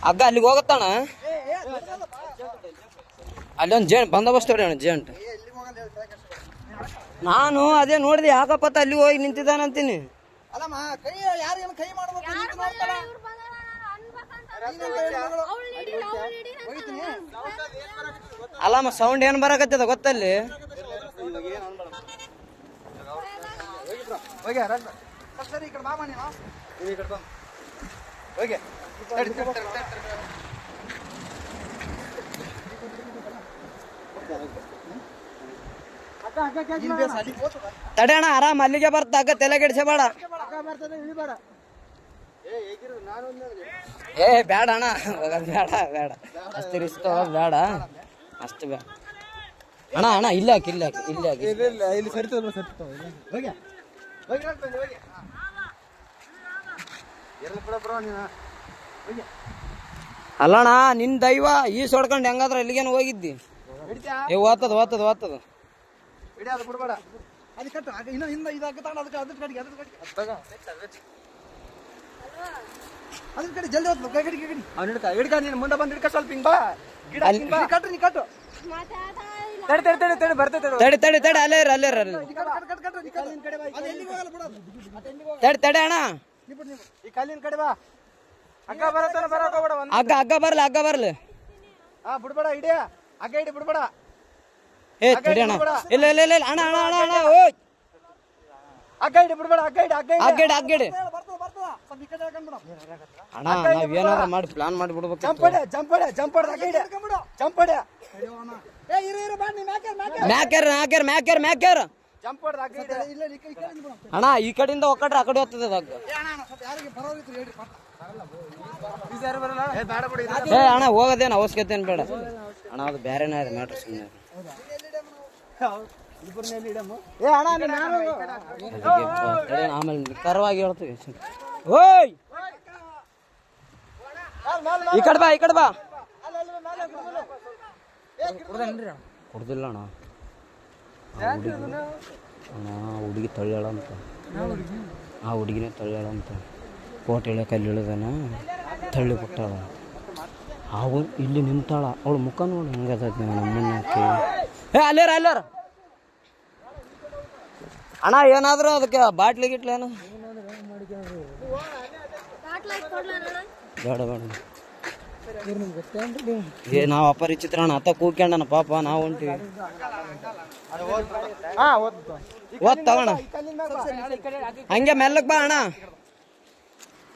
ಹಗ್ಗ ಅಲ್ಲಿಗೆ ಹೋಗತ್ತಣ. ಅಲ್ಲೊಂದು ಜೇಂಟ್ ಬಂದೋಬಸ್ತ್ ಹೊಡಿ ಅಣ್ಣ ಜೇಂಟ್. ನಾನು ಅದೇ ನೋಡಿದೆ ಯಾಕಪ್ಪತ್ತ ಅಲ್ಲಿ ಹೋಗಿ ನಿಂತಿದ್ದಾನಂತೀನಿ. ಅಲ್ಲಮ್ಮ ಸೌಂಡ್ ಏನ್ ಬರಕತ್ತದ ಗೊತ್ತಲ್ಲಿ. ತಡೆ ಅಣ್ಣ ಆರಾಮ್ ಅಲ್ಲಿಗೆ ಬರ್ತ ಹಗ್ಗ ತಲೆ ಕೆಡಿಸಬೇಡ. ಏ ಬೇಡ ಅಣ್ಣ ಬೇಡ ಬೇಡ ಅಷ್ಟು ರಿಸ್ಕ್ ಬೇಡ ಅಷ್ಟು ಬೇಡ ಅಣ್ಣ. ಅಣ್ಣ ಇಲ್ಲ ಹಾಕಿ ಇಲ್ಲ ಹಾಕಿ ಇಲ್ಲಿ ಹಾಕಿ ಅಲ್ಲಣ್ಣ ನಿನ್ ದೈವ ಈಸ್ ಹೊಡ್ಕೊಂಡು ಹೆಂಗಾದ್ರ ಅಲ್ಲಿಗೇನು ಹೋಗಿದ್ದಿ. ಏ ಓದ್ತದ ಓದ್ತದ ಓದ್ತದ ಮುಂದೆ ಬಂದ್ ಹಿಡ್ಕ ಸ್ವಲ್ಪ ಹಿಂಗ್ ಬಾ. ತಡಿ ತಡಿ ತಡಿ ಅಲ್ಲೇ ಅಲ್ಲೇ ತಡಿ ತಡಿ ಅಣ್ಣ ಈ ಕಲ್ಲಿನ ಕಡೆ ಬಾ. ಹಗ್ಗ ಬರತ್ತಾನ ಬರಕ ಹೋಗ್ಬೇಡ. ಹಗ್ಗ ಹಗ್ಗ ಬರ್ಲಿ ಹಗ್ಗ ಬರ್ಲಿ. ಬಿಡ್ಬೇಡ ಇಡಿಯ ಹಗ್ಗ ಇಡಿ ಬಿಡ್ಬೇಡ. ಏ ತಡಿ ಅಣ್ಣ ಇಲ್ಲ ಇಲ್ಲ ಇಲ್ಲ ಅಣ್ಣ ಅಣ್ಣ ಅಣ್ಣ ಅಣ್ಣ ಓಯ್ ಹಗ್ಗ ಇಡಿ ಬಿಡ್ಬೇಡ. ಹಗ್ಗ ಇಡಿ ಹಗ್ಗ ಅಗ್ಗಡಿ ಅಗ್ಗಡಿ ಅಣ್ಣ ನಾವ್ ಏನಾದ್ರು ಮಾಡಿ ಪ್ಲಾನ್ ಮಾಡಿ ಬಿಡ್ಬೇಕು. ಜಂಪಡೆ ಜಂಪಡೆ ಜಂಪಡೆ ಹಗ್ಗ ಇಡಿ ಜಂಪಡೆ. ಮ್ಯಾಕ್ಯಾರ ಮ್ಯಾಕ್ಯಾರ ಮ್ಯಾಕ್ಯಾರ ಮ್ಯಾಕ್ಯಾರ ಜಂಪಡೆ ಹಗ್ಗ ಇಡಿ. ಅಣ್ಣ ಈ ಕಡೆಯಿಂದ ಒಕ್ಕಟ್ರೆ ಆ ಕಡೆ ಹೋಗ್ತದೆ ಹಗ್ಗ. ಏ ಅಣ್ಣ ಹೋಗೋದೇನು ಅವಶ್ಯಕತೆ ಏನ್ ಬೇಡ ಅಣ್ಣ. ಅದು ಬೇರೆನೇ ಇದೆ ಮ್ಯಾಟ್ರ್ ಸುಮ್ಮನೆ. ಆಮೇಲೆ ಕರವಾಗಿ ಹೇಳ್ತೀವಿ. ಓಯ್ ಈ ಕಡೆ ಬಾ ಈ ಕಡೆ ಬಾ. ಕುಡ್ದಿಲ್ಲ ಅಣ್ಣ. ಅಣ್ಣ ಹುಡುಗಿ ತಳ್ಳ್ಯಾಳ ಅಂತ. ಆ ಹುಡುಗಿನೇ ತಳ್ಳ್ಯಾಳ ಅಂತ. ಕೋಟೆ ಇಳಕ್ಕೆ ಅಲ್ಲಿ ಇಳಿದಾನ ತಳ್ಳಿ ಬಿಟ್ಟಾಳ. ಅವು ಇಲ್ಲಿ ನಿಂತಾಳ. ಅವಳು ಮುಖ ನೋಡಿ ಹೆಂಗದ ನಮ್ಮನ್ನಕ್ಕೆ. ಏ ಅಲ್ಲೇರ ಅಲ್ಲೇರ ಅಣ್ಣ ಏನಾದ್ರು ಅದಕ್ಕೆ ಬಾಟ್ಲಿ ಗಿಟ್ಲಿ ಏನು ಬೇಡ ಬೇಡ. ಏ ನಾವು ಅಪರಿಚಿತ್ರ ಅಣ್ಣ ಅತ್ತ ಕೂಕ್ಯಂಡನ ಪಾಪ ನಾವು ಹೊಂಟಿವಿ. ಓದ್ ತಗೋಣ ಹಂಗೆ ಮೆಲ್ಲಕ್ ಬಾ ಅಣ್ಣ.